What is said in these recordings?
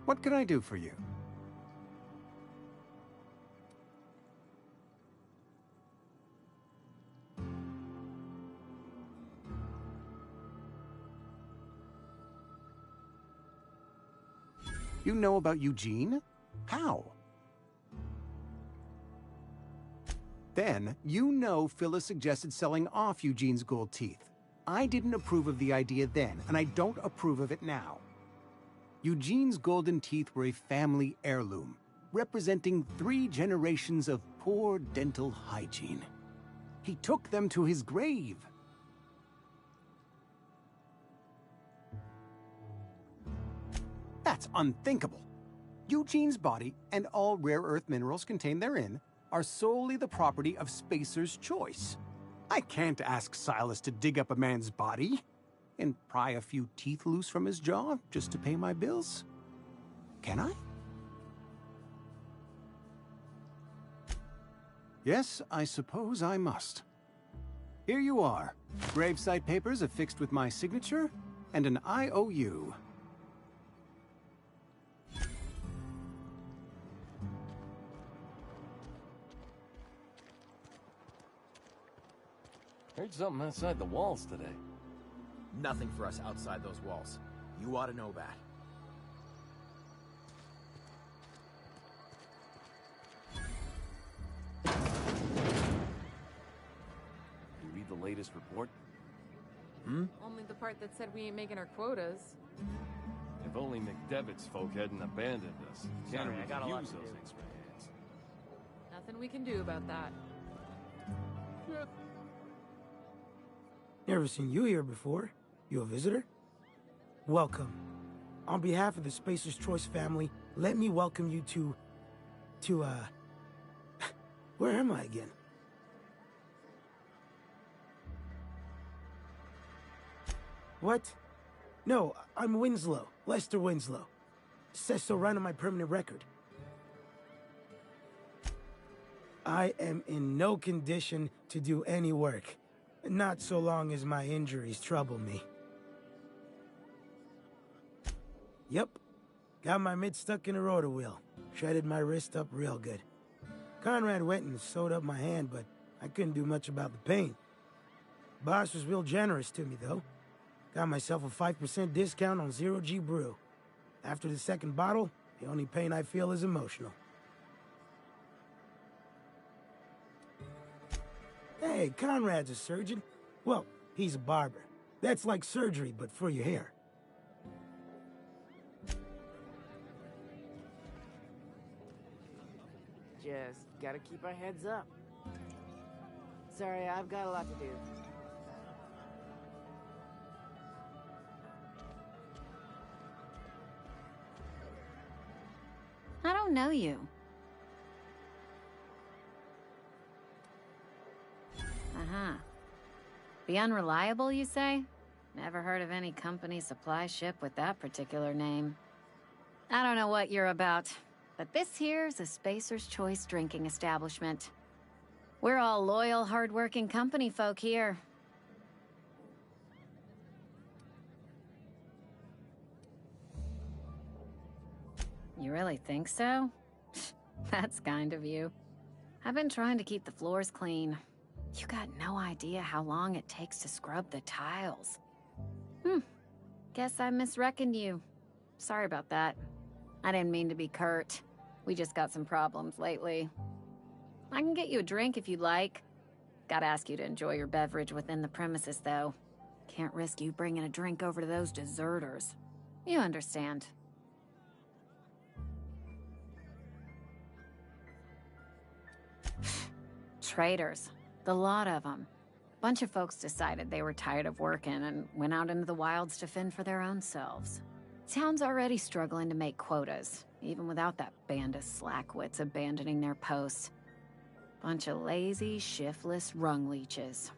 What can I do for you? You know about Eugene? How? Then, you know Phyllis suggested selling off Eugene's gold teeth. I didn't approve of the idea then, and I don't approve of it now. Eugene's golden teeth were a family heirloom, representing 3 generations of poor dental hygiene. He took them to his grave. That's unthinkable. Eugene's body and all rare earth minerals contained therein are solely the property of Spacer's choice. I can't ask Silas to dig up a man's body and pry a few teeth loose from his jaw just to pay my bills. Can I? Yes, I suppose I must. Here you are. Gravesite papers affixed with my signature and an IOU. Heard something outside the walls today. Nothing for us outside those walls. You ought to know that. You read the latest report? Only the part that said we ain't making our quotas. If only McDevitt's folk hadn't abandoned us. Sorry, I got a lot Use to those do. extra hands. Nothing we can do about that. Never seen you here before. You a visitor? Welcome. On behalf of the Spacer's Choice family, let me welcome you to, where am I again? What? No, I'm Winslow. Lester Winslow. Says so right on my permanent record. I am in no condition to do any work. Not so long as my injuries trouble me. Yep. Got my mitt stuck in a rotor wheel. Shredded my wrist up real good. Conrad went and sewed up my hand, but I couldn't do much about the pain. Boss was real generous to me, though. Got myself a 5% discount on Zero G Brew. After the second bottle, the only pain I feel is emotional. Hey, Conrad's a surgeon. Well, he's a barber. That's like surgery, but for your hair. Just gotta keep our heads up. Sorry, I've got a lot to do. I don't know you. Uh-huh. The Unreliable, you say? Never heard of any company supply ship with that particular name. I don't know what you're about, but this here's a Spacer's Choice drinking establishment. We're all loyal, hard-working company folk here. You really think so? That's kind of you. I've been trying to keep the floors clean. You got no idea how long it takes to scrub the tiles. Guess I misreckoned you. Sorry about that. I didn't mean to be curt. We just got some problems lately. I can get you a drink if you'd like. Gotta ask you to enjoy your beverage within the premises, though. Can't risk you bringing a drink over to those deserters. You understand. Traitors. The lot of them. Bunch of folks decided they were tired of working and went out into the wilds to fend for their own selves. Town's already struggling to make quotas, even without that band of slackwits abandoning their posts. Bunch of lazy, shiftless rung leeches.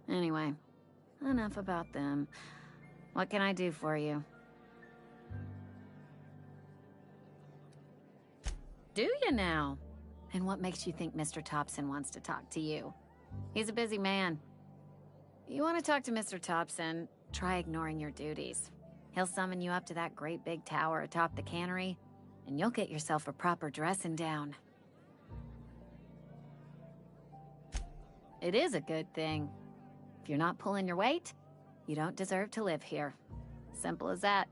Anyway, enough about them. What can I do for you? Do you now? And what makes you think Mr. Thompson wants to talk to you? He's a busy man. You want to talk to Mr. Thompson, try ignoring your duties. He'll summon you up to that great big tower atop the cannery, and you'll get yourself a proper dressing down. It is a good thing. If you're not pulling your weight, you don't deserve to live here. Simple as that.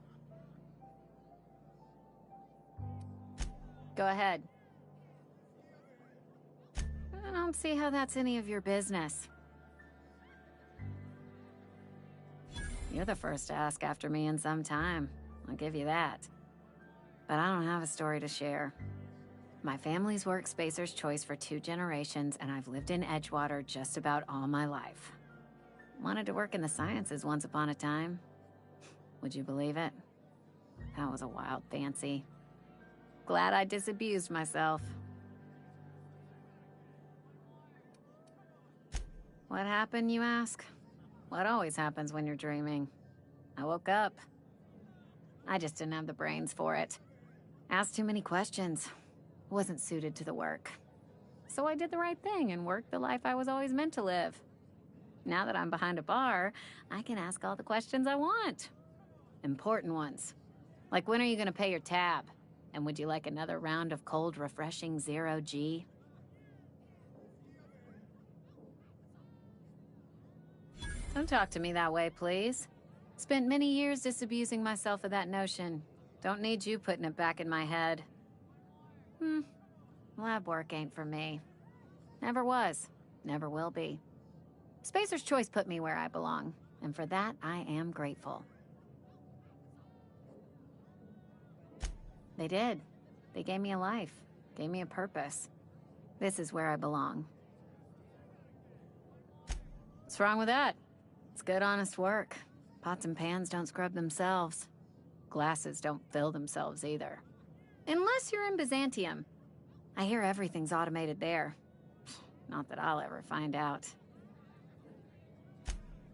Go ahead. I don't see how that's any of your business. You're the first to ask after me in some time. I'll give you that. But I don't have a story to share. My family's worked Spacer's Choice for 2 generations, and I've lived in Edgewater just about all my life. Wanted to work in the sciences once upon a time. Would you believe it? That was a wild fancy. Glad I disabused myself. What happened, you ask? What always happens when you're dreaming? I woke up. I just didn't have the brains for it. Asked too many questions. Wasn't suited to the work. So I did the right thing and worked the life I was always meant to live. Now that I'm behind a bar, I can ask all the questions I want. Important ones. Like, when are you gonna pay your tab? And would you like another round of cold, refreshing 0G? Don't talk to me that way, please. Spent many years disabusing myself of that notion. Don't need you putting it back in my head. Lab work ain't for me. Never was. Never will be. Spacer's Choice put me where I belong, and for that, I am grateful. They did. They gave me a life. Gave me a purpose. This is where I belong. What's wrong with that? It's good, honest work. Pots and pans don't scrub themselves. Glasses don't fill themselves either. Unless you're in Byzantium. I hear everything's automated there. Not that I'll ever find out.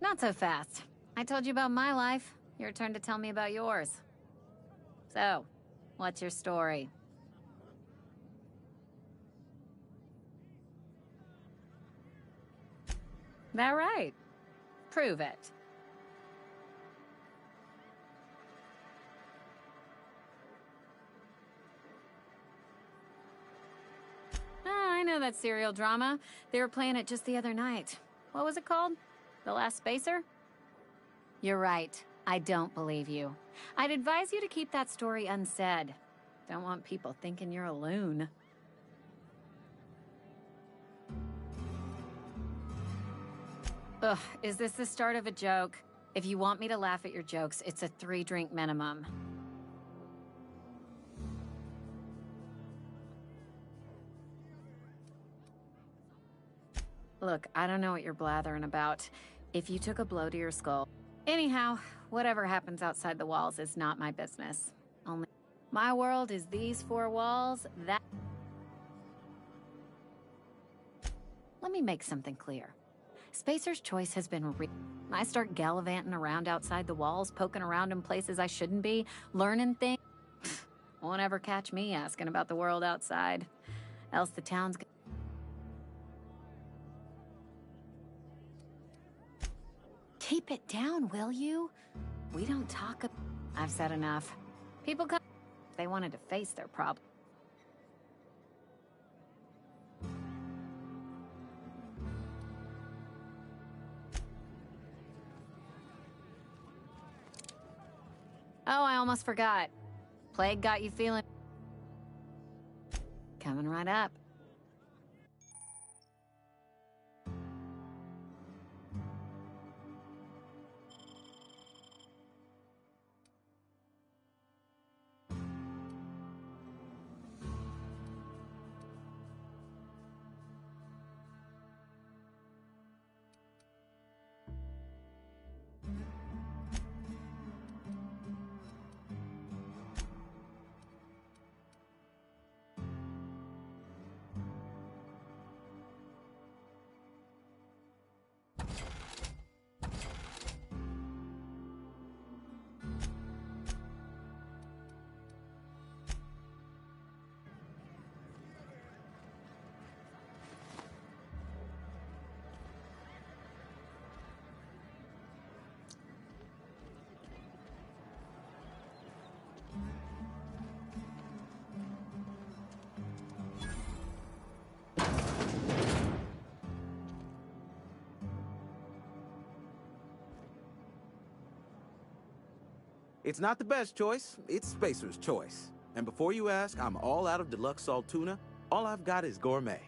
Not so fast. I told you about my life. Your turn to tell me about yours. So, what's your story? That right? Prove it. I know that serial drama. They were playing it just the other night. What was it called? The Last Spacer? You're right. I don't believe you. I'd advise you to keep that story unsaid. Don't want people thinking you're a loon. Ugh, is this the start of a joke? If you want me to laugh at your jokes, it's a 3-drink minimum. Look, I don't know what you're blathering about. If you took a blow to your skull... Anyhow, whatever happens outside the walls is not my business. Only my world is these 4 walls, that... Let me make something clear. Spacer's Choice has been I start gallivanting around outside the walls, poking around in places I shouldn't be, learning things... Won't ever catch me asking about the world outside. Else the town's... Keep it down, will you? We don't talk... I've said enough. People come... They wanted to face their problem. Oh, I almost forgot. Plague got you feeling... Coming right up. It's not the best choice, it's Spacer's choice. And before you ask, I'm all out of deluxe salt tuna. All I've got is gourmet.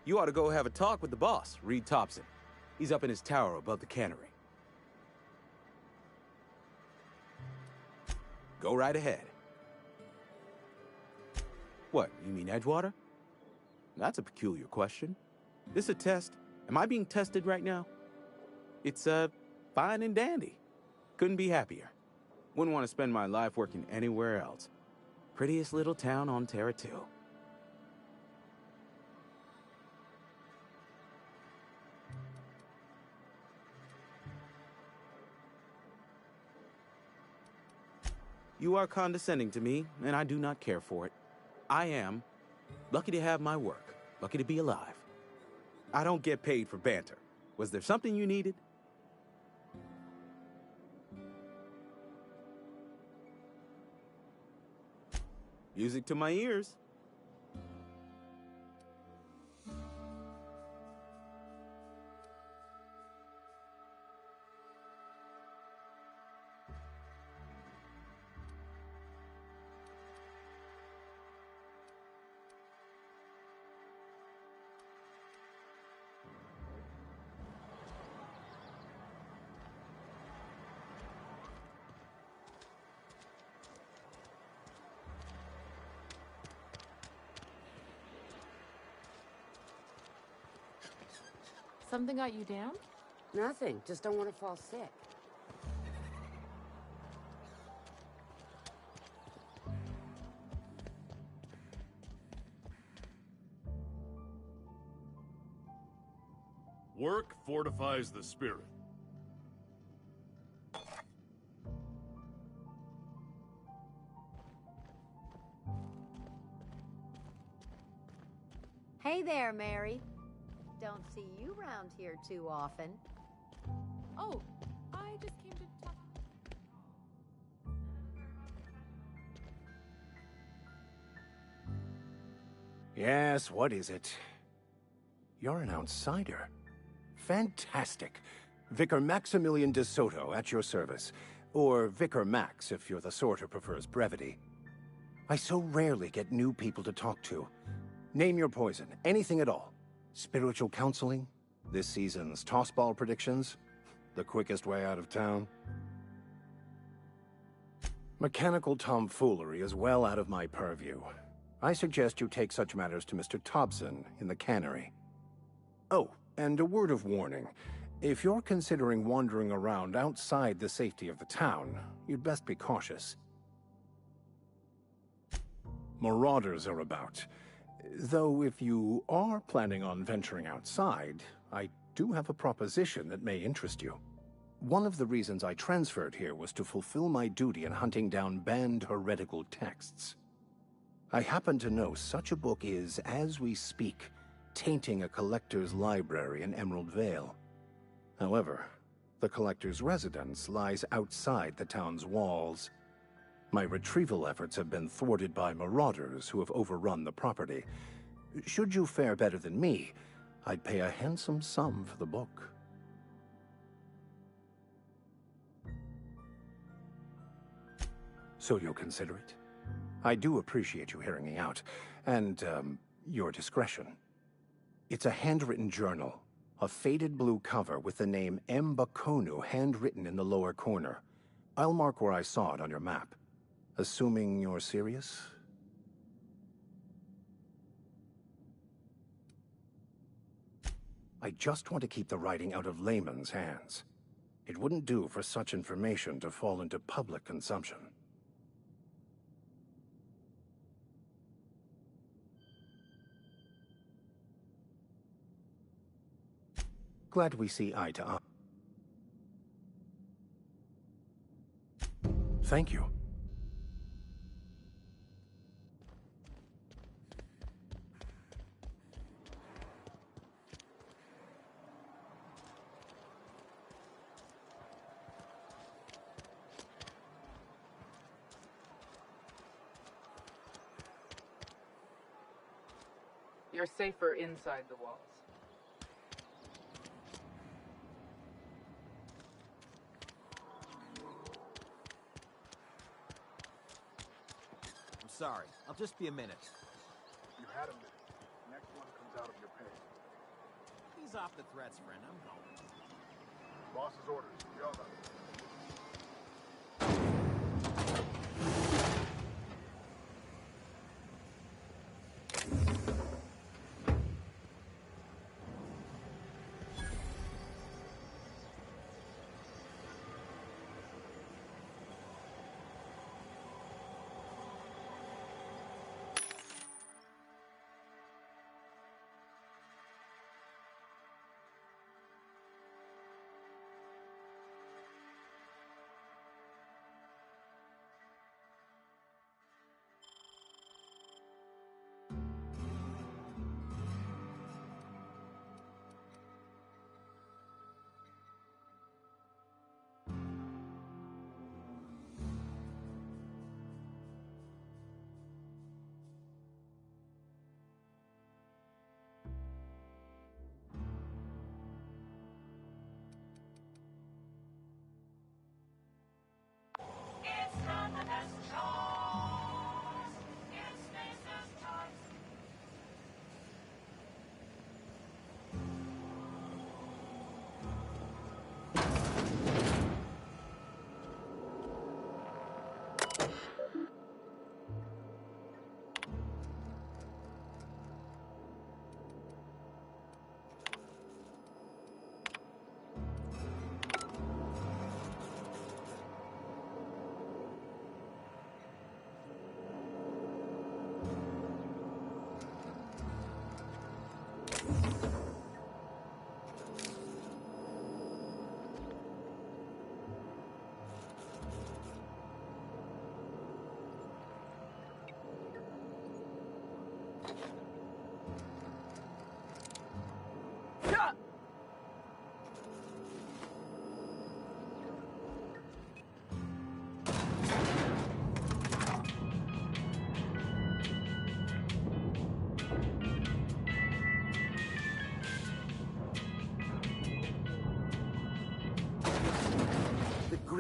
You ought to go have a talk with the boss, Reed Thompson. He's up in his tower above the cannery. Go right ahead. What, you mean Edgewater? That's a peculiar question. This a test? Am I being tested right now? It's, fine and dandy. Couldn't be happier. Wouldn't want to spend my life working anywhere else. Prettiest little town on Terra 2. You are condescending to me, and I do not care for it. I am lucky to have my work, lucky to be alive. I don't get paid for banter. Was there something you needed? Music to my ears. Something got you down? Nothing. Just don't want to fall sick. Work fortifies the spirit. Hey there, Mary. Don't see you round here too often. Oh, I just came to talk. Yes, what is it? You're an outsider. Fantastic. Vicar Maximilian de Soto, at your service. Or Vicar Max, if you're the sort who prefers brevity. I so rarely get new people to talk to. Name your poison, anything at all. Spiritual counseling? This season's tossball predictions? The quickest way out of town? Mechanical tomfoolery is well out of my purview. I suggest you take such matters to Mr. Thompson in the cannery. Oh, and a word of warning. If you're considering wandering around outside the safety of the town, you'd best be cautious. Marauders are about. Though if you are planning on venturing outside, I do have a proposition that may interest you. One of the reasons I transferred here was to fulfill my duty in hunting down banned heretical texts. I happen to know such a book is, as we speak, tainting a collector's library in Emerald Vale. However, the collector's residence lies outside the town's walls. My retrieval efforts have been thwarted by marauders who have overrun the property. Should you fare better than me, I'd pay a handsome sum for the book. So you'll consider it? I do appreciate you hearing me out, and, your discretion. It's a handwritten journal, a faded blue cover with the name M. Bakonu handwritten in the lower corner. I'll mark where I saw it on your map. Assuming you're serious? I just want to keep the writing out of layman's hands. It wouldn't do for such information to fall into public consumption. Glad we see eye to eye. Thank you. You're safer inside the walls. just be a minute. You had a minute. Next one comes out of your pay. Ease off the threats, friend. I'm going. Boss's orders. Yell them.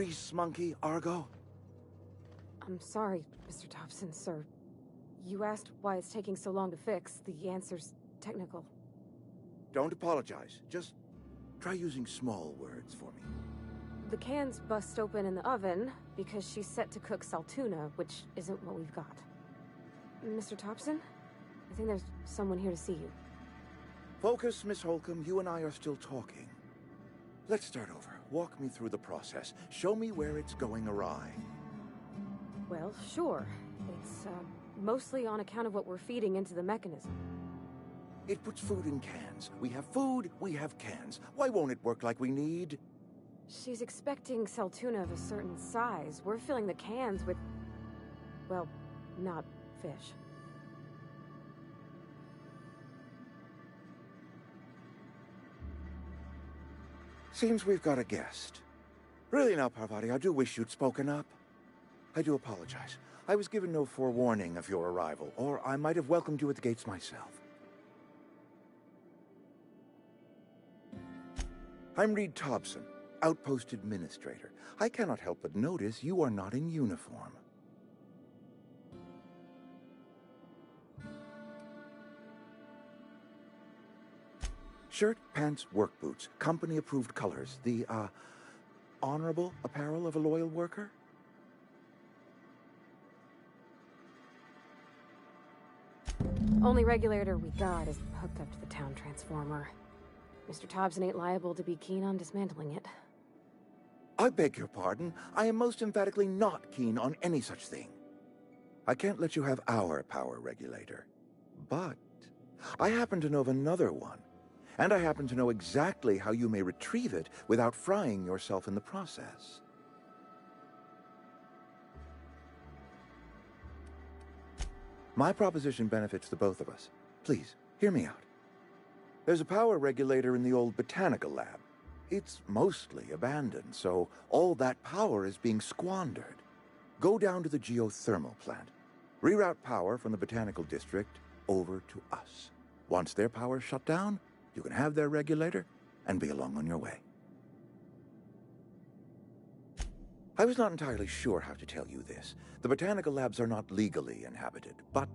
Grease monkey, Argo? I'm sorry, Mr. Thompson, sir. You asked why it's taking so long to fix. The answer's technical. Don't apologize. Just try using small words for me. The cans bust open in the oven because she's set to cook saltuna, which isn't what we've got. Mr. Thompson? I think there's someone here to see you. Focus, Miss Holcomb. You and I are still talking. Let's start over. Walk me through the process. Show me where it's going awry. Well, sure. It's, mostly on account of what we're feeding into the mechanism. It puts food in cans. We have food, we have cans. Why won't it work like we need? She's expecting saltuna of a certain size. We're filling the cans with, well, not fish. Seems we've got a guest. Really now, Parvati, I do wish you'd spoken up. I do apologize. I was given no forewarning of your arrival, or I might have welcomed you at the gates myself. I'm Reed Thompson, Outpost Administrator. I cannot help but notice you are not in uniform. Shirt, pants, work boots, company-approved colors. The, honorable apparel of a loyal worker? Only regulator we got is hooked up to the town transformer. Mr. Thompson ain't liable to be keen on dismantling it. I beg your pardon. I am most emphatically not keen on any such thing. I can't let you have our power regulator. But I happen to know of another one. And I happen to know exactly how you may retrieve it without frying yourself in the process. My proposition benefits the both of us. Please, hear me out. There's a power regulator in the old botanical lab. It's mostly abandoned, so all that power is being squandered. Go down to the geothermal plant. Reroute power from the botanical district over to us. Once their power's shut down, you can have their regulator and be along on your way. I was not entirely sure how to tell you this. The botanical labs are not legally inhabited, but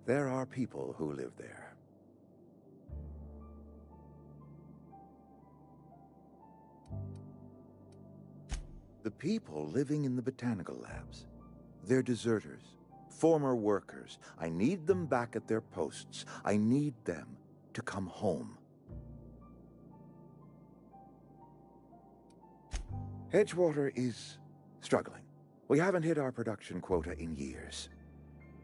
there are people who live there. The people living in the botanical labs, they're deserters, former workers. I need them back at their posts. I need them to come home. Edgewater is struggling. We haven't hit our production quota in years.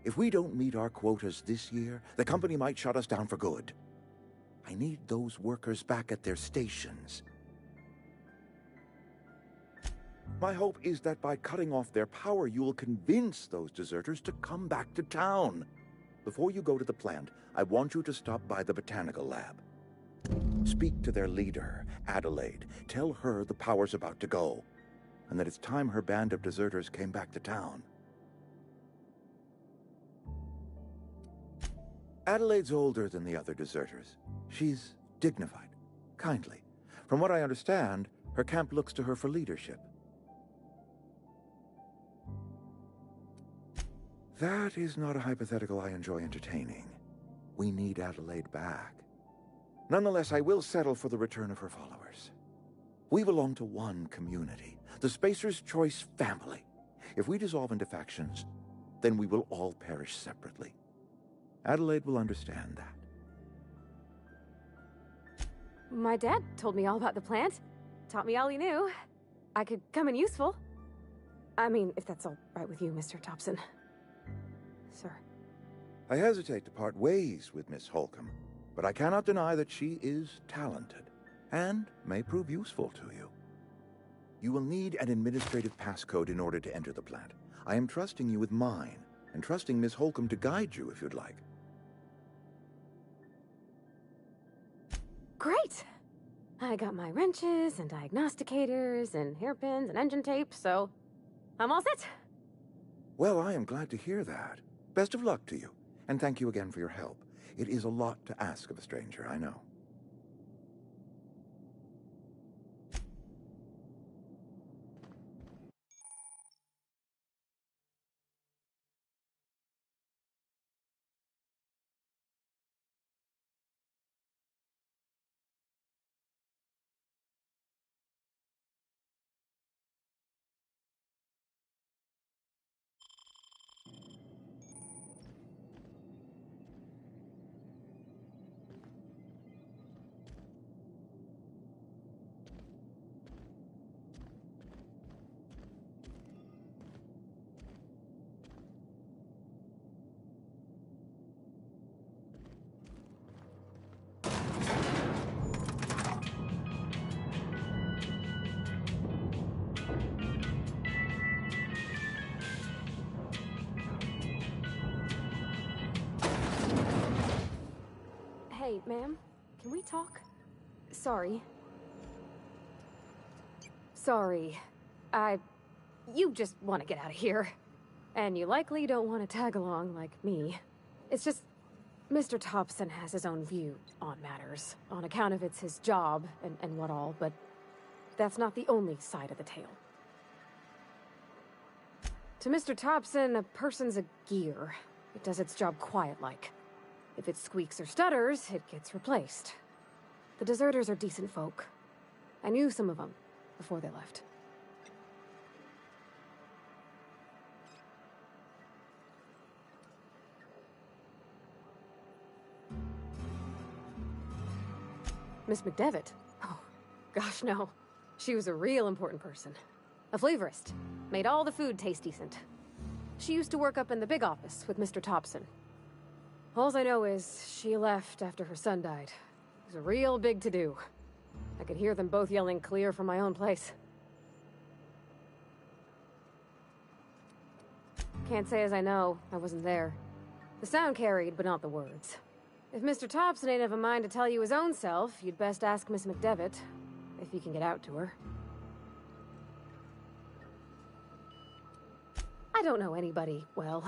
If we don't meet our quotas this year, the company might shut us down for good. I need those workers back at their stations. My hope is that by cutting off their power, you will convince those deserters to come back to town. Before you go to the plant, I want you to stop by the botanical lab. Speak to their leader, Adelaide. Tell her the power's about to go, and that it's time her band of deserters came back to town. Adelaide's older than the other deserters. She's dignified, kindly. From what I understand, her camp looks to her for leadership. That is not a hypothetical I enjoy entertaining. We need Adelaide back. Nonetheless, I will settle for the return of her followers. We belong to one community, the Spacer's Choice family. If we dissolve into factions, then we will all perish separately. Adelaide will understand that. My dad told me all about the plant. Taught me all he knew. I could come in useful. I mean, if that's all right with you, Mr. Thompson. Sir. I hesitate to part ways with Miss Holcomb, but I cannot deny that she is talented and may prove useful to you. You will need an administrative passcode in order to enter the plant. I am trusting you with mine, and trusting Miss Holcomb to guide you if you'd like. Great! I got my wrenches and diagnosticators and hairpins and engine tape, so I'm all set. Well, I am glad to hear that. Best of luck to you, and thank you again for your help. It is a lot to ask of a stranger, I know. Hey, ma'am, can we talk? Sorry. Sorry. You just want to get out of here. And you likely don't want to tag along like me. It's just, Mr. Thompson has his own view on matters, on account of it's his job and what all, but that's not the only side of the tale. To Mr. Thompson, a person's a gear. It does its job quiet-like. If it squeaks or stutters, it gets replaced. The deserters are decent folk. I knew some of them before they left. Miss McDevitt? Oh, gosh, no. She was a real important person. A flavorist. Made all the food taste decent. She used to work up in the big office with Mr. Thompson. All I know is she left after her son died. It was a real big to-do. I could hear them both yelling clear from my own place. Can't say as I know. I wasn't there. The sound carried, but not the words. If Mr. Thompson ain't of a mind to tell you his own self, you'd best ask Miss McDevitt, if you can get out to her. I don't know anybody well.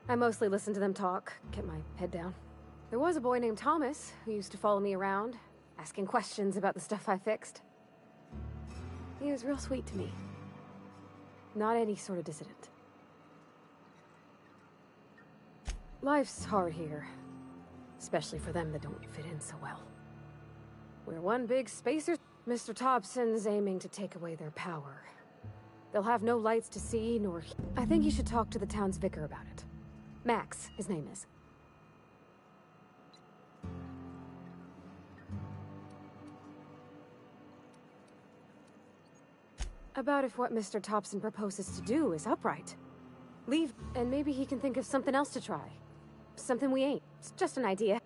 I mostly listened to them talk, kept my head down. There was a boy named Thomas who used to follow me around, asking questions about the stuff I fixed. He was real sweet to me. Not any sort of dissident. Life's hard here. Especially for them that don't fit in so well. We're one big spacer. Mr. Thompson's aiming to take away their power. They'll have no lights to see, nor... I think you should talk to the town's vicar about it. Max, his name is. About if what Mr. Thompson proposes to do is upright. Leave, and maybe he can think of something else to try. Something we ain't. It's just an idea.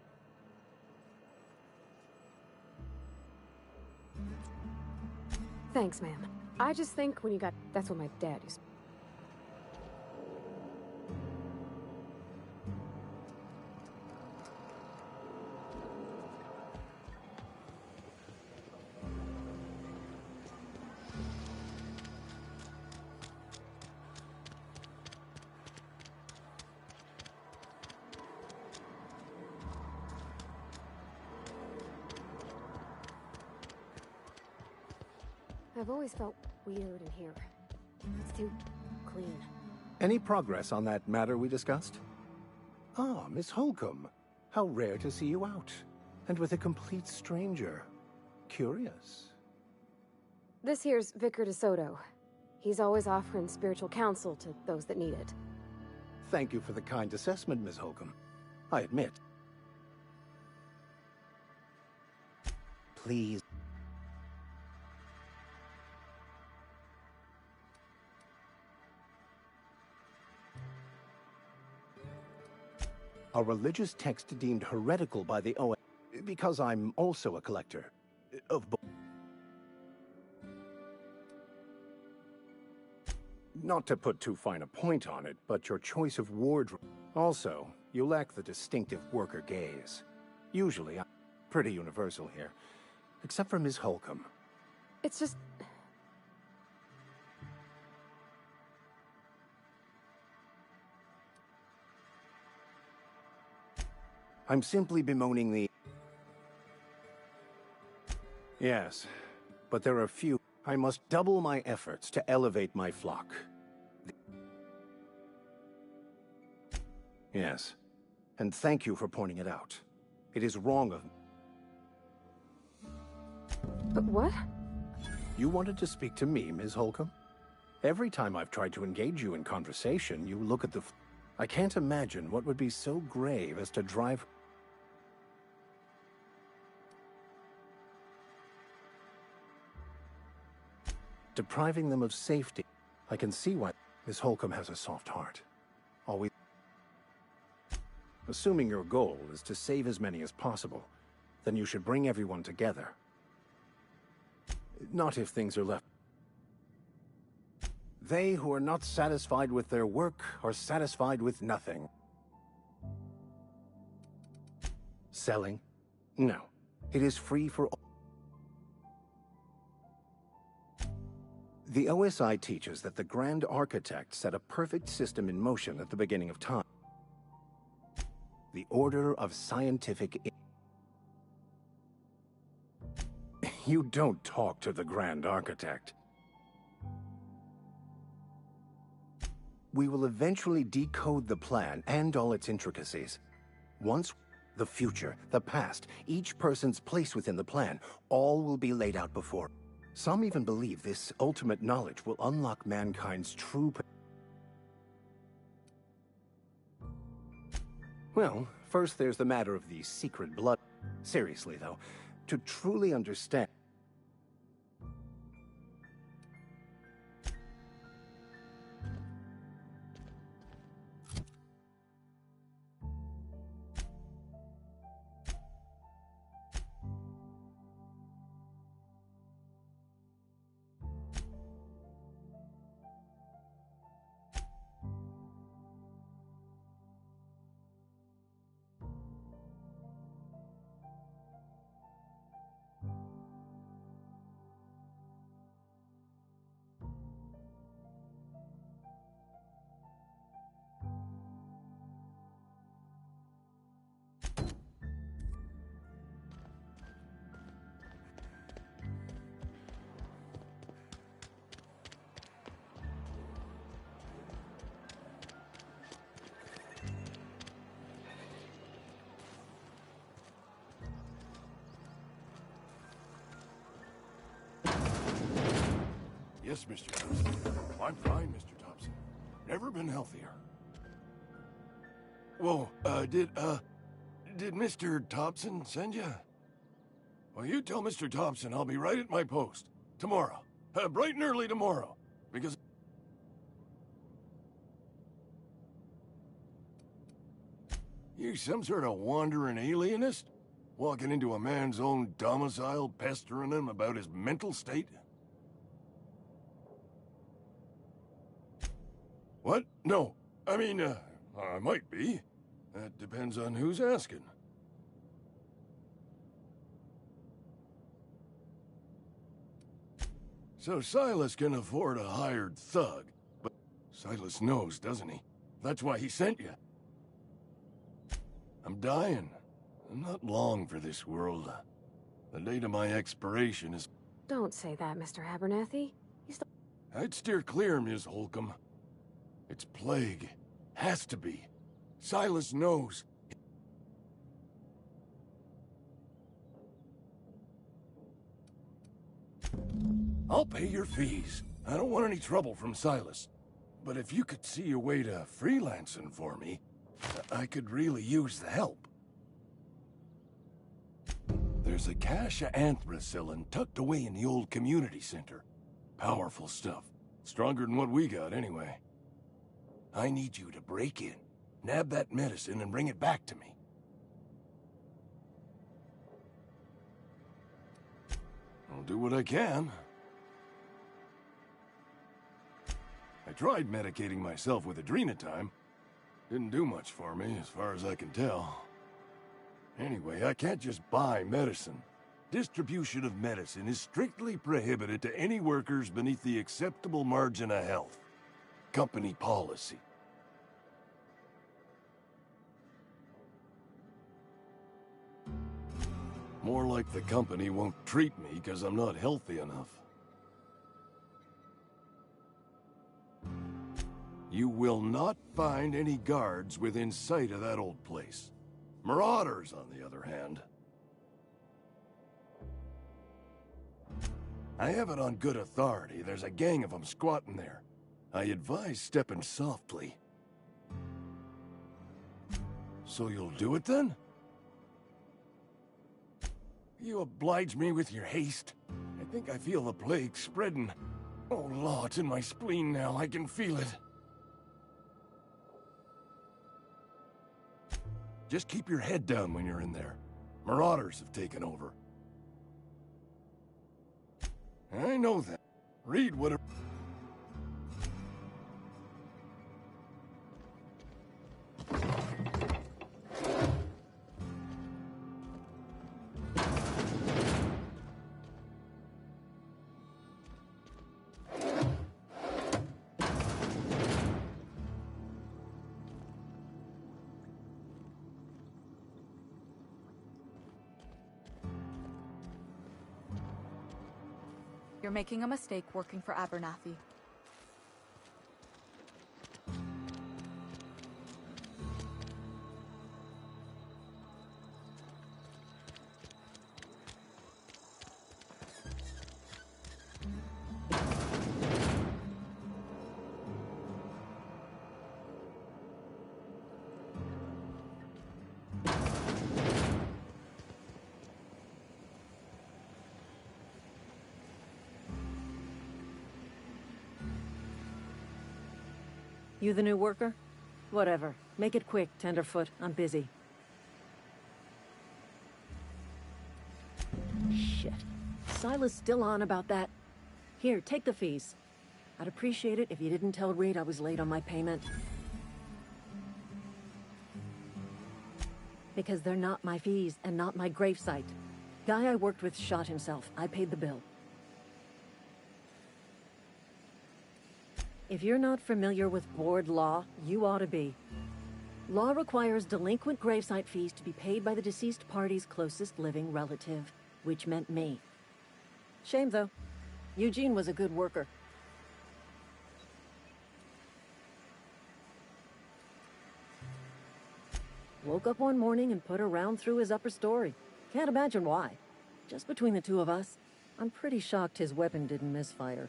Thanks, ma'am. I just think when you got... That's what my dad used... I've always felt weird in here. It's too clean. Any progress on that matter we discussed? Ah, Miss Holcomb. How rare to see you out. And with a complete stranger. Curious. This here's Vicar DeSoto. He's always offering spiritual counsel to those that need it. Thank you for the kind assessment, Miss Holcomb. I admit. Please. A religious text deemed heretical by the OA, because I'm also a collector of books. Not to put too fine a point on it, but your choice of wardrobe. Also, you lack the distinctive worker gaze. Usually, I'm pretty universal here, except for Ms. Holcomb. It's just... I'm simply bemoaning the... Yes, but there are few. I must double my efforts to elevate my flock. Yes, and thank you for pointing it out. It is wrong of... But what? You wanted to speak to me, Ms. Holcomb? Every time I've tried to engage you in conversation, you look at the... I can't imagine what would be so grave as to drive... Depriving them of safety. I can see why Miss Holcomb has a soft heart. Always... Assuming your goal is to save as many as possible, then you should bring everyone together. Not if things are left. They who are not satisfied with their work are satisfied with nothing. Selling? No. It is free for all. The OSI teaches that the Grand Architect set a perfect system in motion at the beginning of time. The Order of Scientific... You don't talk to the Grand Architect. We will eventually decode the plan and all its intricacies. Once the future, the past, each person's place within the plan, all will be laid out before. Some even believe this ultimate knowledge will unlock mankind's true... Well, first there's the matter of the secret blood. Seriously, though, to truly understand... Yes, Mr. Thompson. I'm fine, Mr. Thompson. Never been healthier. Whoa, did Mr. Thompson send you? Well, you tell Mr. Thompson I'll be right at my post. Tomorrow. Bright and early tomorrow. Because... You some sort of wandering alienist? Walking into a man's own domicile, pestering him about his mental state? What? No. I mean, I might be. That depends on who's asking. So Silas can afford a hired thug, but Silas knows, doesn't he? That's why he sent you. I'm dying. I'm not long for this world. The date of my expiration is... Don't say that, Mr. Abernathy. I'd steer clear, Ms. Holcomb. It's plague. Has to be. Silas knows. I'll pay your fees. I don't want any trouble from Silas. But if you could see your way to freelancing for me, I could really use the help. There's a cache of anthracillin tucked away in the old community center. Powerful stuff. Stronger than what we got, anyway. I need you to break in, nab that medicine, and bring it back to me. I'll do what I can. I tried medicating myself with adrenatime. Didn't do much for me, as far as I can tell. Anyway, I can't just buy medicine. Distribution of medicine is strictly prohibited to any workers beneath the acceptable margin of health. Company policy. More like the company won't treat me because I'm not healthy enough. You will not find any guards within sight of that old place. Marauders, on the other hand. I have it on good authority. There's a gang of them squatting there. I advise stepping softly. So you'll do it then? You oblige me with your haste. I think I feel the plague spreading. Oh, Law, it's in my spleen now. I can feel it. Just keep your head down when you're in there. Marauders have taken over. I know that. Read what... You're making a mistake working for Abernathy. You the new worker? Whatever. Make it quick, Tenderfoot. I'm busy. Shit. Silas still on about that. Here, take the fees. I'd appreciate it if you didn't tell Reed I was late on my payment. Because they're not my fees and not my gravesite. Guy I worked with shot himself. I paid the bill. If you're not familiar with board law, you ought to be. Law requires delinquent gravesite fees to be paid by the deceased party's closest living relative, which meant me. Shame, though. Eugene was a good worker. Woke up one morning and put a round through his upper story. Can't imagine why. Just between the two of us, I'm pretty shocked his weapon didn't misfire.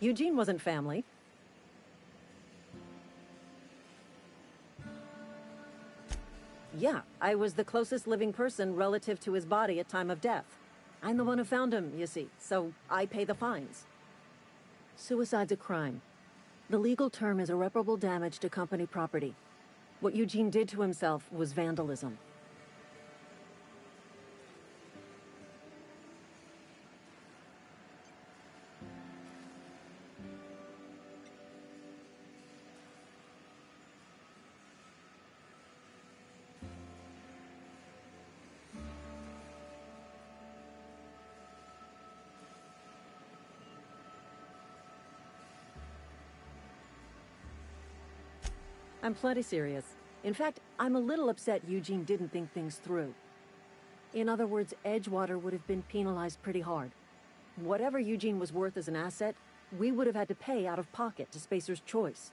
Eugene wasn't family. Yeah, I was the closest living person relative to his body at time of death. I'm the one who found him, you see, so I pay the fines. Suicide's a crime. The legal term is irreparable damage to company property. What Eugene did to himself was vandalism. I'm plenty serious. In fact, I'm a little upset Eugene didn't think things through. In other words, Edgewater would have been penalized pretty hard. Whatever Eugene was worth as an asset, we would have had to pay out of pocket to Spacer's Choice.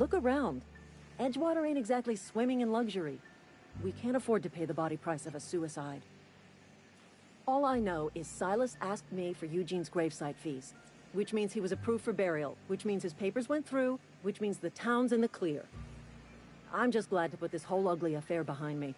Look around. Edgewater ain't exactly swimming in luxury. We can't afford to pay the body price of a suicide. All I know is Silas asked me for Eugene's gravesite fees, which means he was approved for burial, which means his papers went through, which means the town's in the clear. I'm just glad to put this whole ugly affair behind me.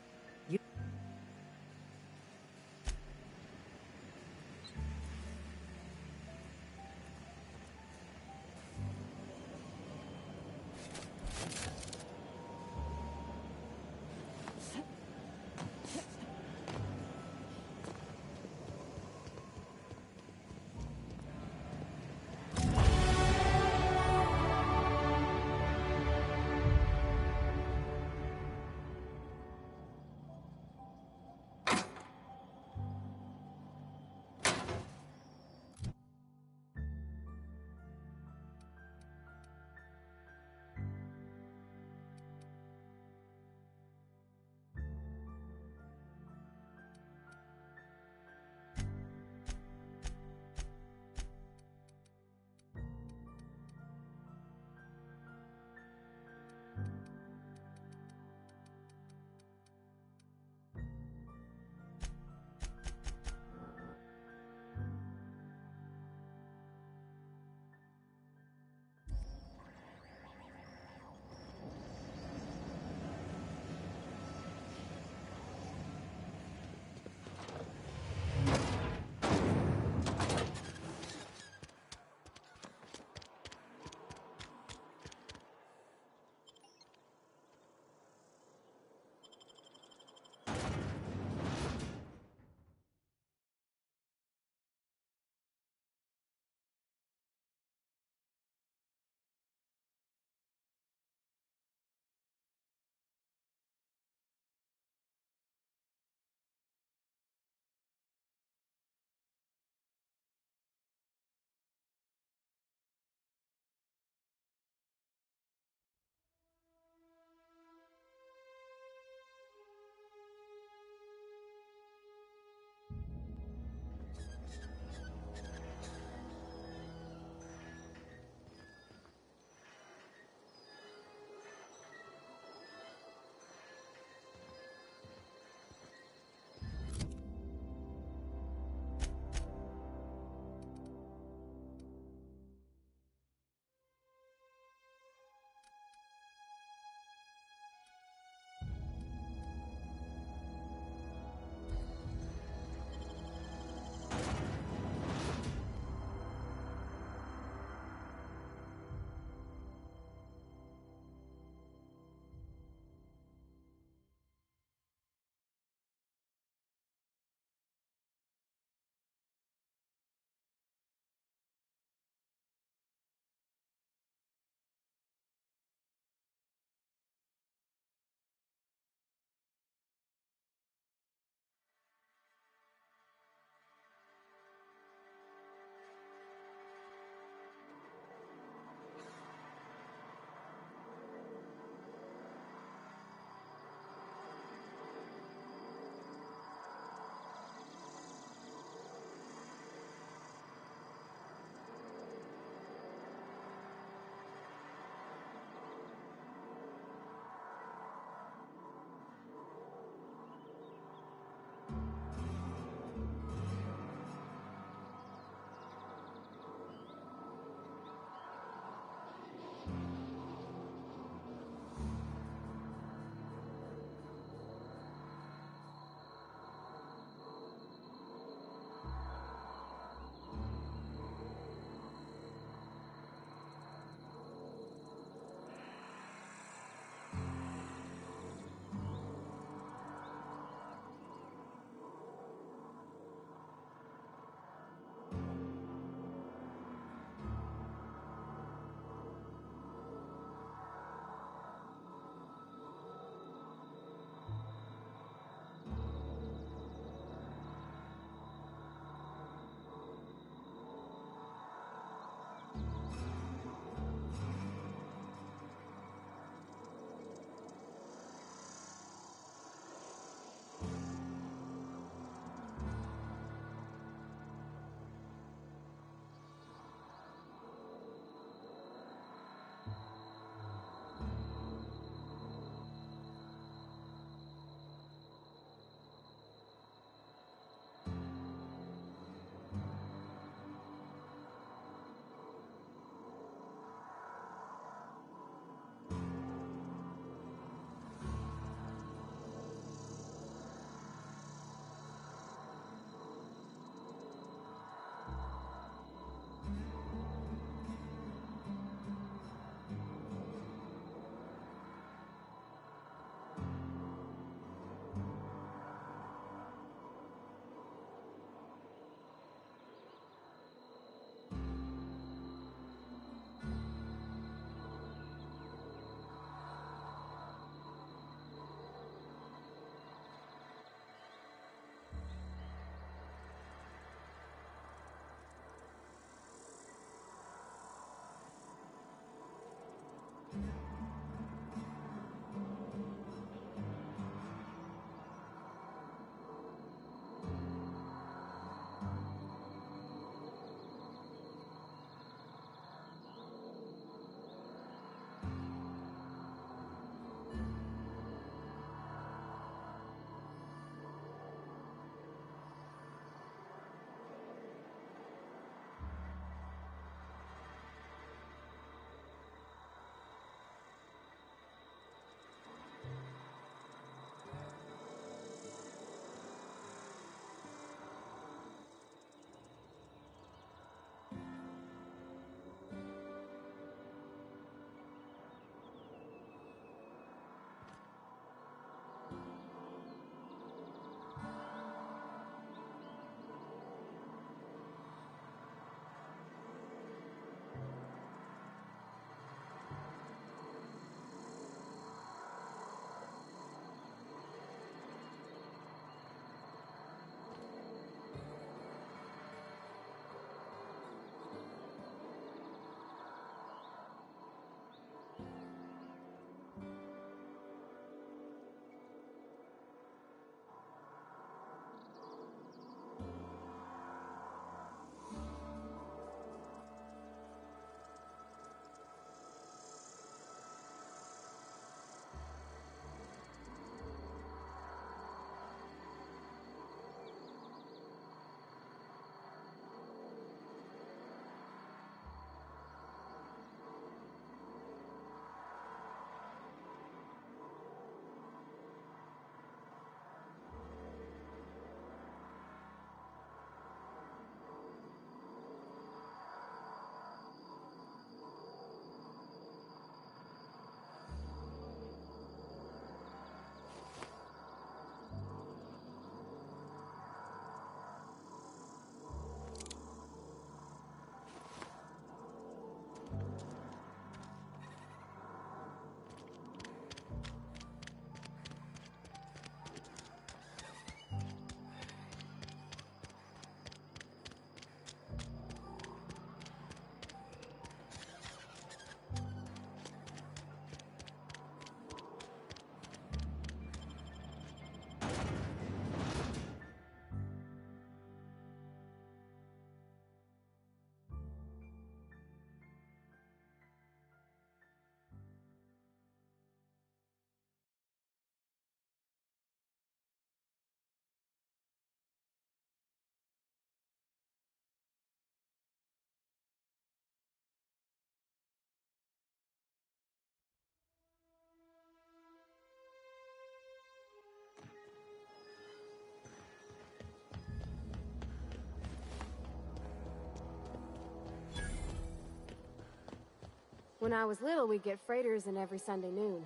When I was little, we'd get freighters in every Sunday noon.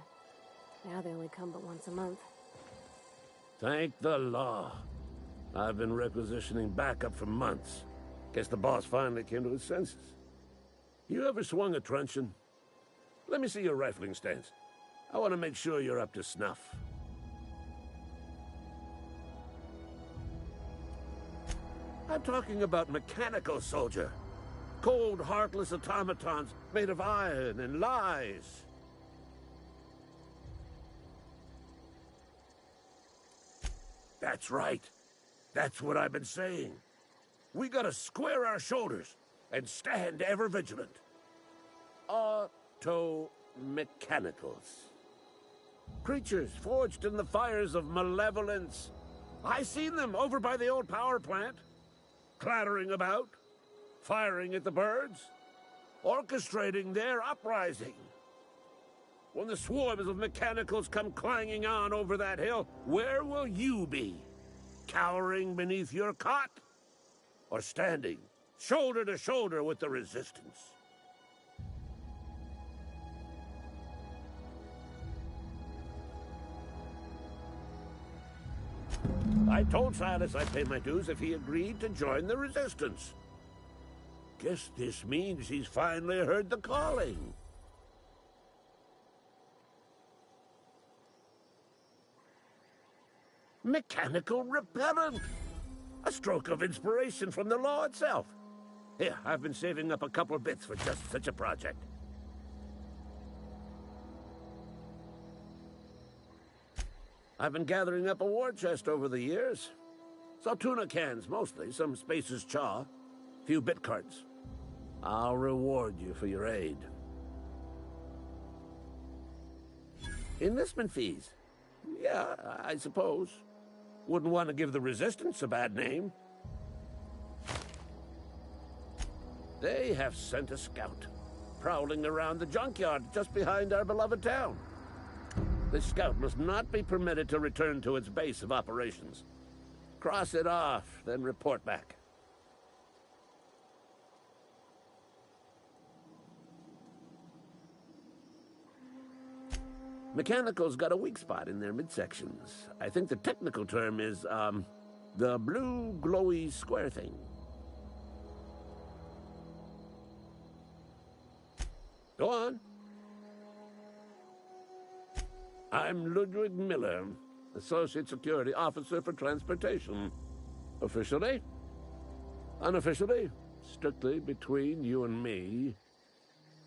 Now they only come but once a month. Thank the law. I've been requisitioning backup for months. Guess the boss finally came to his senses. You ever swung a truncheon? Let me see your rifling stance. I want to make sure you're up to snuff. I'm talking about mechanical soldier. Cold, heartless automatons made of iron and lies. That's right. That's what I've been saying. We gotta square our shoulders and stand ever vigilant. Auto-mechanicals. Creatures forged in the fires of malevolence. I seen them over by the old power plant, clattering about, firing at the birds, orchestrating their uprising. When the swarms of mechanicals come clanging on over that hill, where will you be? Cowering beneath your cot? Or standing, shoulder to shoulder with the resistance? I told Silas I'd pay my dues if he agreed to join the resistance. Guess this means he's finally heard the calling. Mechanical repellent! A stroke of inspiration from the law itself. Here, I've been saving up a couple bits for just such a project. I've been gathering up a war chest over the years. Saw tuna cans, mostly, some Spacer's chaw, a few bit carts. I'll reward you for your aid. Enlistment fees. Yeah, I suppose. Wouldn't want to give the Resistance a bad name. They have sent a scout, prowling around the junkyard just behind our beloved town. The scout must not be permitted to return to its base of operations. Cross it off, then report back. Mechanicals got a weak spot in their midsections. I think the technical term is, the blue glowy square thing. Go on. I'm Ludwig Miller, Associate Security Officer for Transportation. Officially? Unofficially? Strictly between you and me.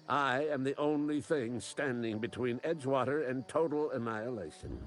I am the only thing standing between Edgewater and total annihilation.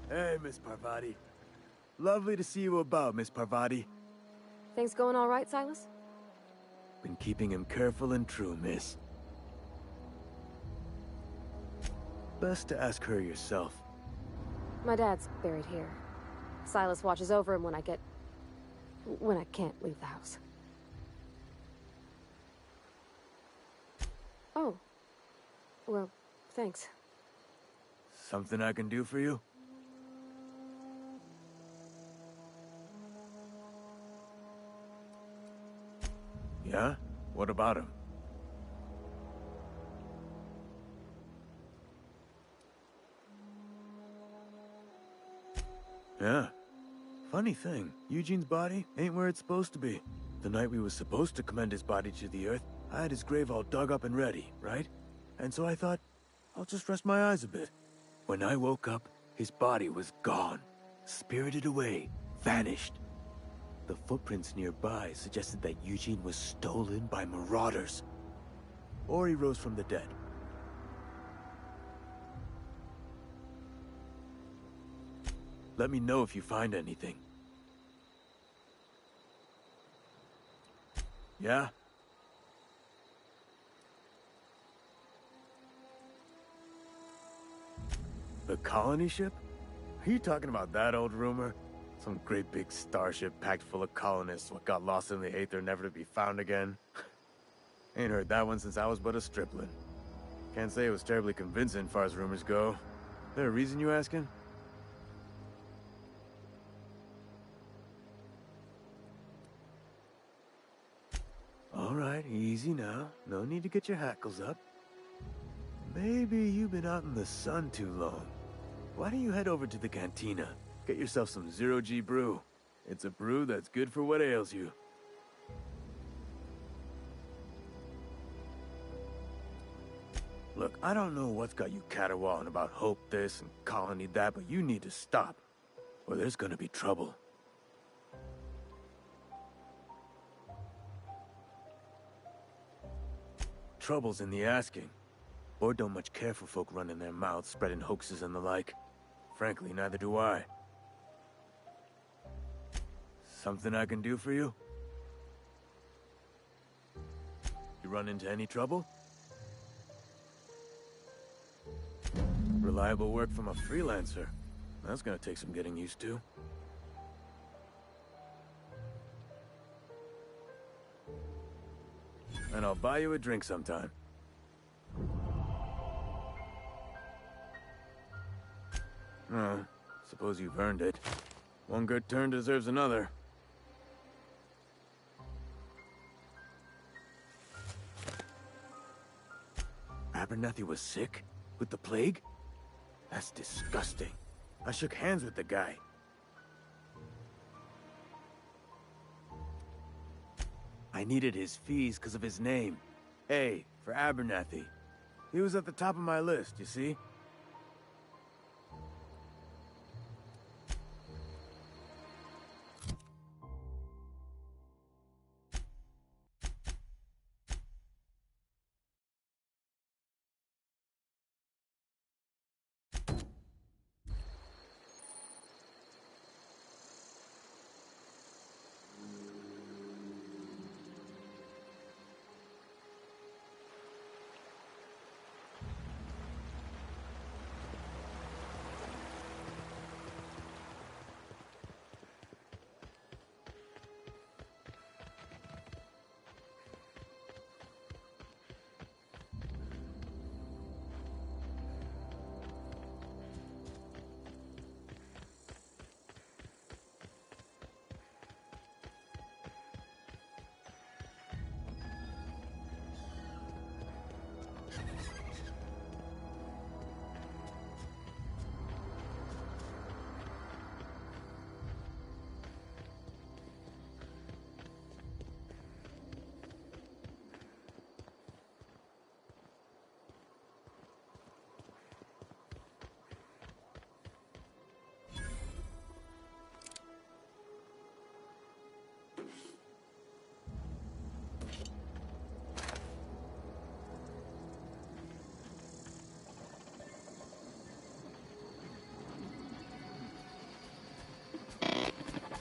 Hey, Miss Parvati. Lovely to see you about, Miss Parvati. Things going all right, Silas? Been keeping him careful and true, miss. Best to ask her yourself. My dad's buried here. Silas watches over him when I can't leave the house. Oh. Well, thanks. Something I can do for you? Yeah? What about him? Yeah. Funny thing, Eugene's body ain't where it's supposed to be. The night we was supposed to commend his body to the earth, I had his grave all dug up and ready, right? And so I thought, I'll just rest my eyes a bit. When I woke up, his body was gone. Spirited away. Vanished. The footprints nearby suggested that Eugene was stolen by marauders. Or he rose from the dead. Let me know if you find anything. Yeah? The colony ship? Are you talking about that old rumor? Some great big starship packed full of colonists what got lost in the aether never to be found again? Ain't heard that one since I was but a stripling. Can't say it was terribly convincing far as rumors go. There a reason you asking? Alright, easy now. No need to get your hackles up. Maybe you've been out in the sun too long. Why don't you head over to the cantina? Get yourself some zero-G brew. It's a brew that's good for what ails you. Look, I don't know what's got you caterwauling about hope this and colony that, but you need to stop, or there's gonna be trouble. Trouble's in the asking. Board don't much care for folk running their mouths, spreading hoaxes and the like. Frankly, neither do I. Something I can do for you? You run into any trouble? Reliable work from a freelancer. That's gonna take some getting used to. And I'll buy you a drink sometime. Oh, suppose you've earned it. One good turn deserves another. Abernathy was sick? With the plague? That's disgusting. I shook hands with the guy. I needed his fees because of his name. A, for Abernathy. He was at the top of my list, you see?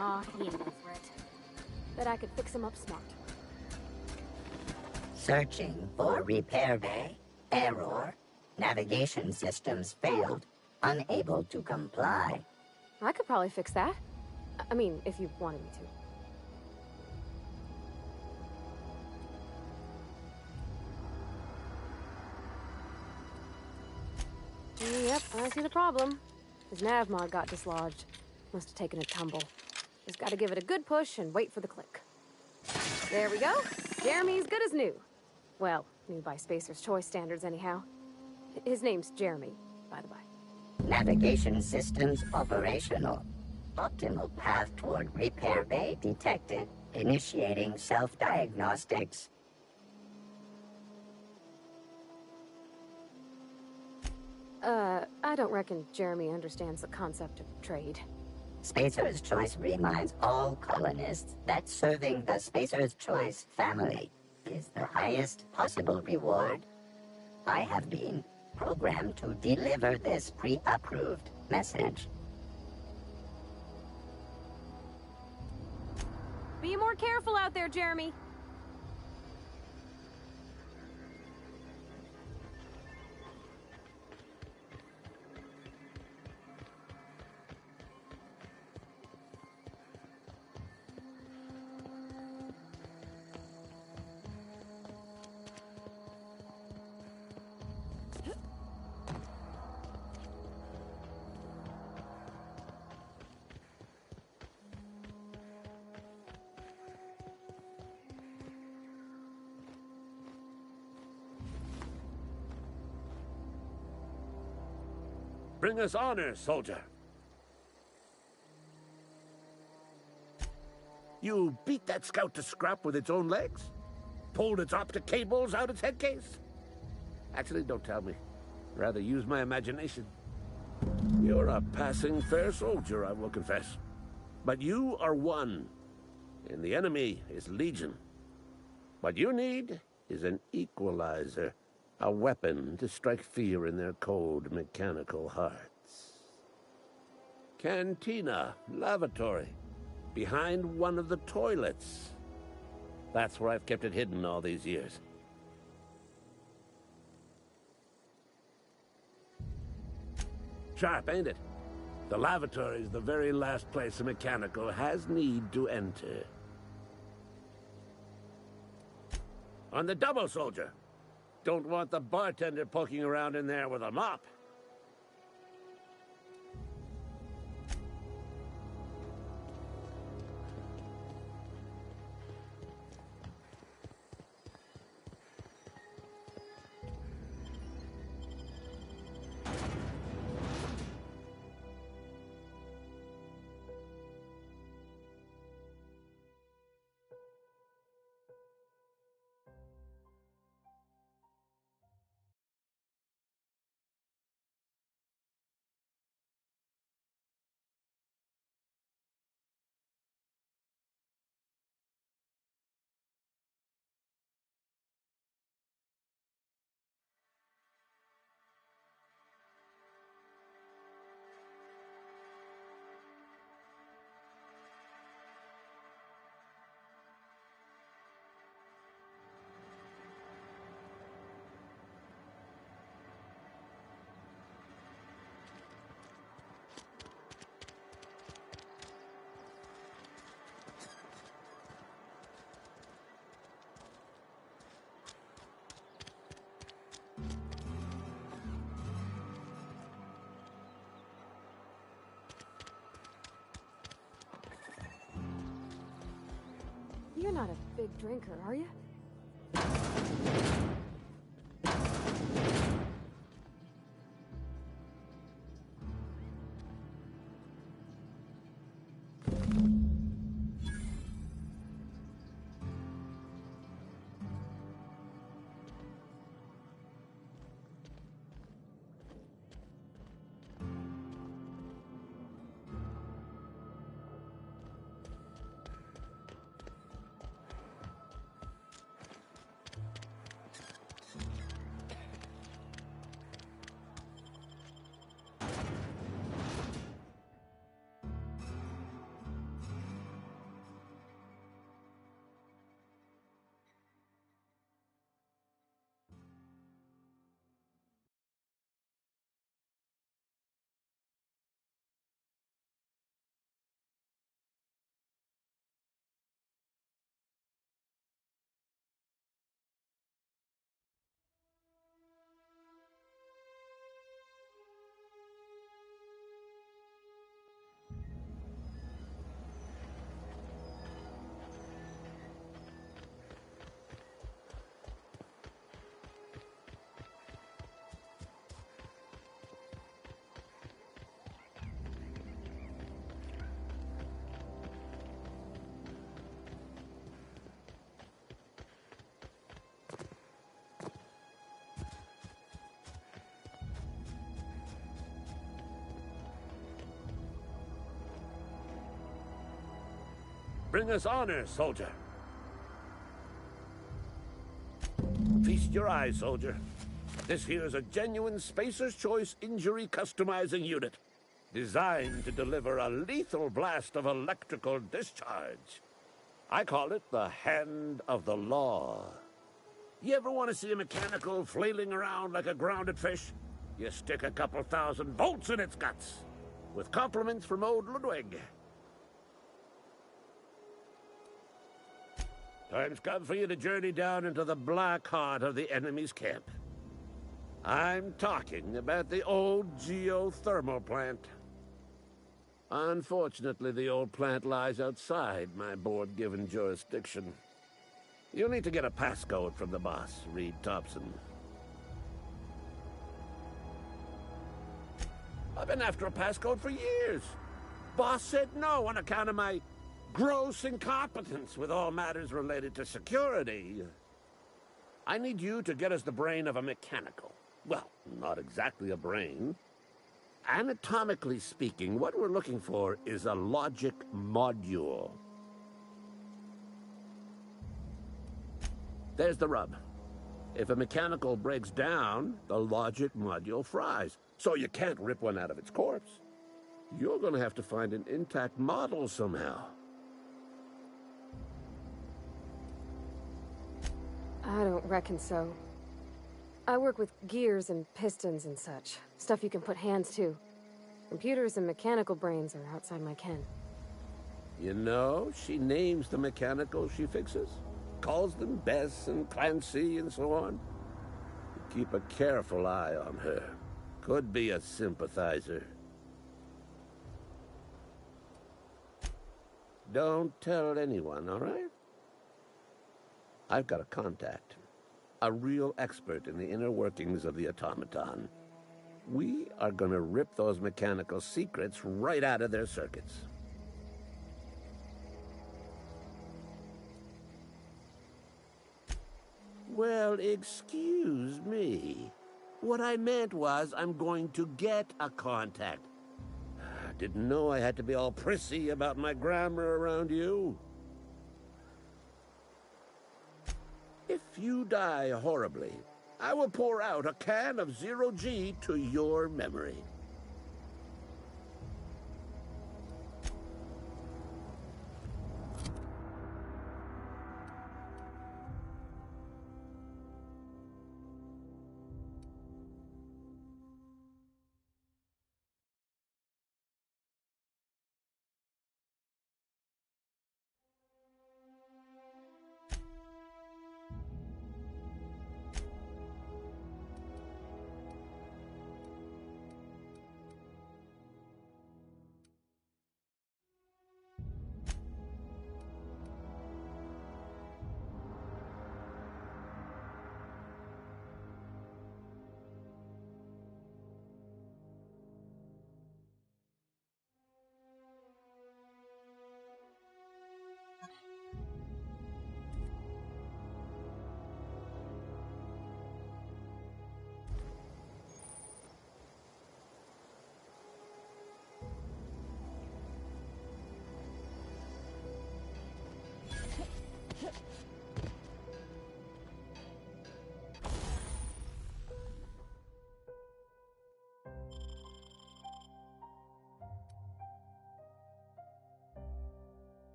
Aw, he ain't over it. Bet I could fix him up smart. Searching for repair bay. Error. Navigation systems failed. Unable to comply. I could probably fix that. I mean, if you wanted me to. Yep, I see the problem. His nav mod got dislodged. Must have taken a tumble. Just gotta give it a good push and wait for the click. There we go. Jeremy's good as new. Well, new by Spacer's Choice standards anyhow. His name's Jeremy, by the by. Navigation systems operational. Optimal path toward repair bay detected. Initiating self-diagnostics. I don't reckon Jeremy understands the concept of trade. Spacer's Choice reminds all colonists that serving the Spacer's Choice family is the highest possible reward. I have been programmed to deliver this pre-approved message. Be more careful out there, Jeremy. Bring us honor, soldier. You beat that scout to scrap with its own legs? Pulled its optic cables out its head case? Actually, don't tell me. Rather use my imagination. You're a passing fair soldier, I will confess. But you are one, and the enemy is legion. What you need is an equalizer. A weapon to strike fear in their cold, mechanical hearts. Cantina, lavatory, behind one of the toilets. That's where I've kept it hidden all these years. Sharp, ain't it? The lavatory is the very last place a mechanical has need to enter. On the double, soldier. Don't want the bartender poking around in there with a mop. You're not a big drinker, are you? Bring us honor, soldier. Feast your eyes, soldier. This here's a genuine Spacer's Choice injury customizing unit, designed to deliver a lethal blast of electrical discharge. I call it the Hand of the Law. You ever want to see a mechanical flailing around like a grounded fish? You stick a couple thousand volts in its guts. With compliments from old Ludwig. Time's come for you to journey down into the black heart of the enemy's camp. I'm talking about the old geothermal plant. Unfortunately, the old plant lies outside my board-given jurisdiction. You'll need to get a passcode from the boss, Reed Thompson. I've been after a passcode for years. Boss said no on account of my gross incompetence with all matters related to security. I need you to get us the brain of a mechanical. Well, not exactly a brain. Anatomically speaking, what we're looking for is a logic module. There's the rub. If a mechanical breaks down, the logic module fries. So you can't rip one out of its corpse. You're going to have to find an intact model somehow. I don't reckon so. I work with gears and pistons and such. Stuff you can put hands to. Computers and mechanical brains are outside my ken. You know, she names the mechanicals she fixes. Calls them Bess and Clancy and so on. Keep a careful eye on her. Could be a sympathizer. Don't tell anyone, all right? I've got a contact. A real expert in the inner workings of the automaton. We are gonna rip those mechanical secrets right out of their circuits. Well, excuse me. What I meant was I'm going to get a contact. Didn't know I had to be all prissy about my grammar around you. If you die horribly, I will pour out a can of 0G to your memory.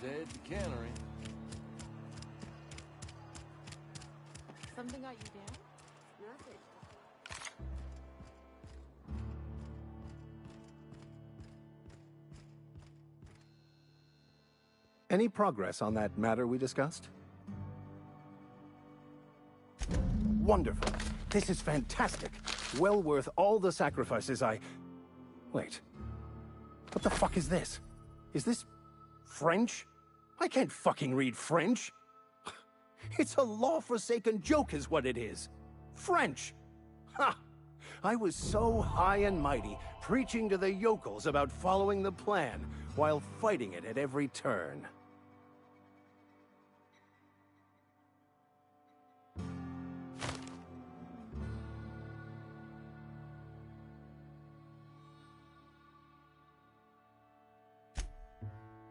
stay at the cannery. Something got you down? Nothing. Any progress on that matter we discussed? Wonderful. This is fantastic. Well worth all the sacrifices I... Wait. What the fuck is this? Is this... French? I can't fucking read French. It's a law-forsaken joke is what it is. French! Ha! I was so high and mighty, preaching to the yokels about following the plan, while fighting it at every turn.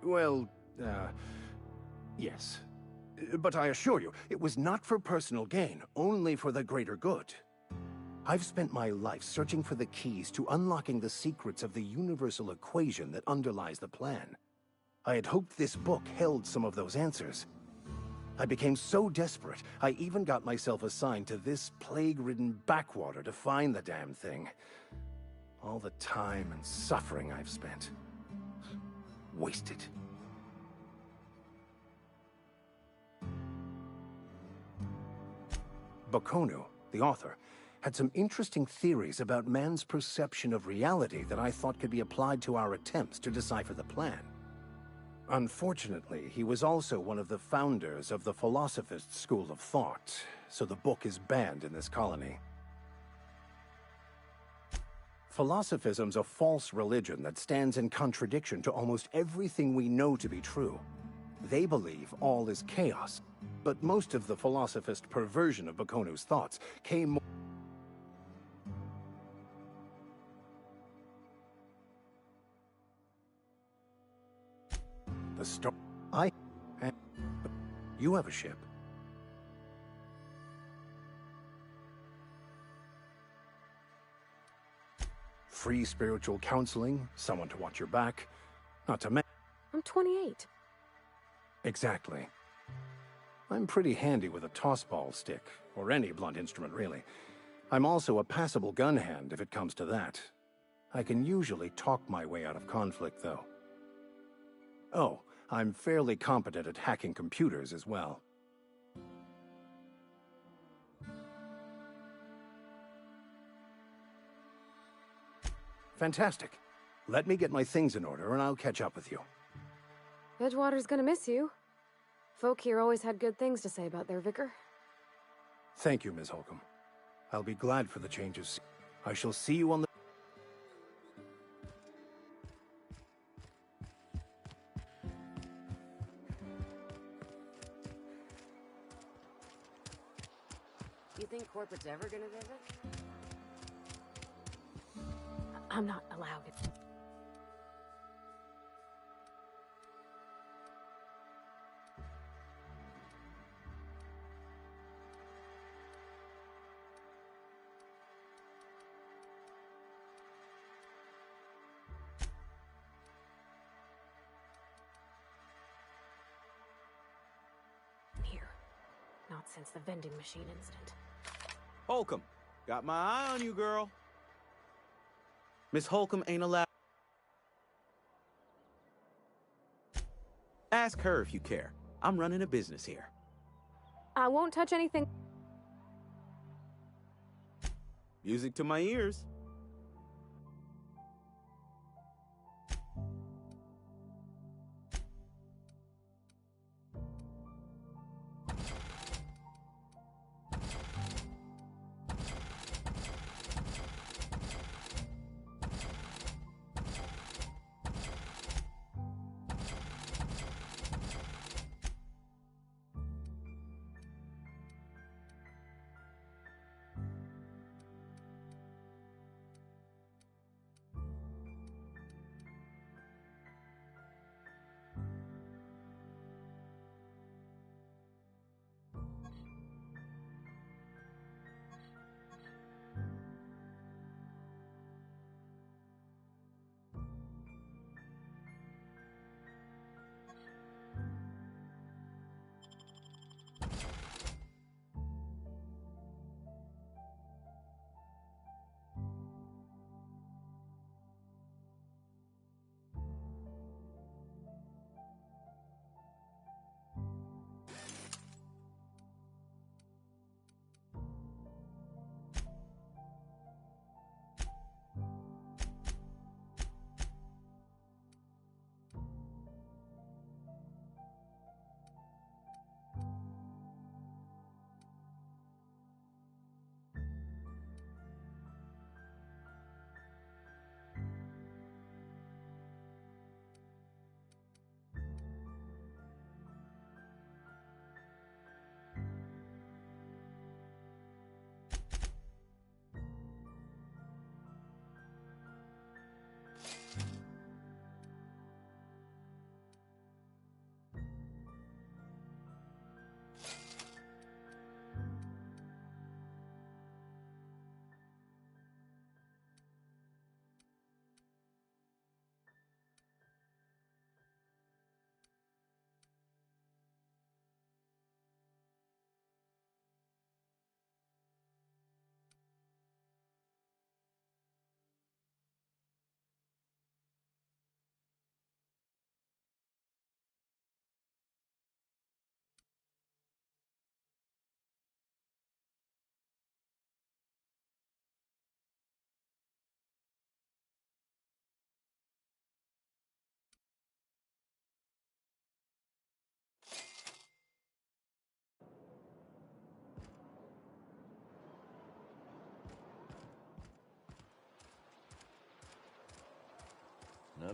Well, yes. But I assure you, it was not for personal gain, only for the greater good. I've spent my life searching for the keys to unlocking the secrets of the universal equation that underlies the plan. I had hoped this book held some of those answers. I became so desperate, I even got myself assigned to this plague-ridden backwater to find the damn thing. All the time and suffering I've spent. Wasted. Bakonu, the author, had some interesting theories about man's perception of reality that I thought could be applied to our attempts to decipher the plan. Unfortunately, he was also one of the founders of the Philosophist school of thought, so the book is banned in this colony. Philosophism's a false religion that stands in contradiction to almost everything we know to be true. They believe all is chaos, but most of the philosophist perversion of Bakonu's thoughts came... The story... You have a ship. Free spiritual counseling, someone to watch your back, not to mention... I'm 28. Exactly. I'm pretty handy with a tossball stick, or any blunt instrument, really. I'm also a passable gun hand, if it comes to that. I can usually talk my way out of conflict, though. Oh, I'm fairly competent at hacking computers as well. Fantastic. Let me get my things in order, and I'll catch up with you. Edgewater's gonna miss you. Folk here always had good things to say about their vicar. Thank you, Ms. Holcomb. I'll be glad for the changes. I shall see you on the... You think corporate's ever gonna visit? I'm not allowed. Here. Not since the vending machine incident. Holcomb, got my eye on you, girl. Miss Holcomb ain't allowed. Ask her if you care. I'm running a business here. I won't touch anything. Music to my ears.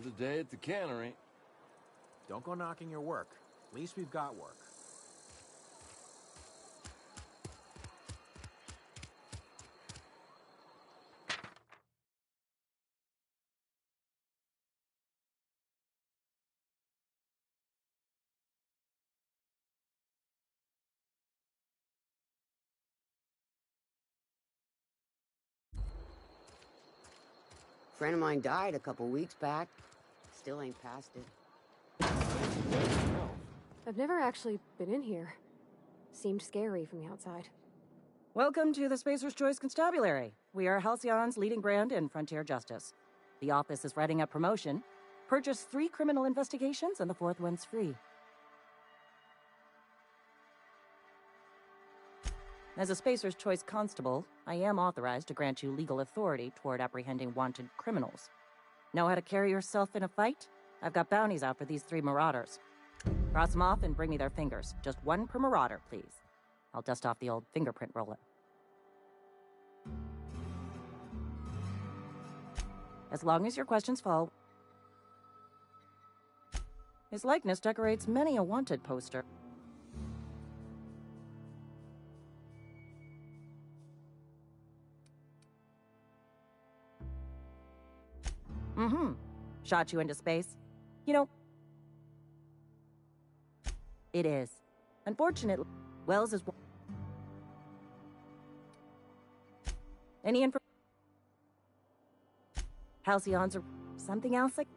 Another day at the cannery. Don't go knocking your work. At least we've got work. Friend of mine died a couple weeks back. Still ain't past it. I've never actually been in here. Seemed scary from the outside. Welcome to the Spacer's Choice Constabulary. We are Halcyon's leading brand in frontier justice. The office is writing up promotion. Purchase 3 criminal investigations and the 4th one's free. As a Spacer's Choice constable, I am authorized to grant you legal authority toward apprehending wanted criminals. Know how to carry yourself in a fight? I've got bounties out for these 3 marauders. Cross them off and bring me their fingers. Just 1 per marauder, please. I'll dust off the old fingerprint roller. As long as your questions fall. His likeness decorates many a wanted poster. Shot you into space? You know, it is. Unfortunately, Wells is... Any info? Halcyons or something else like...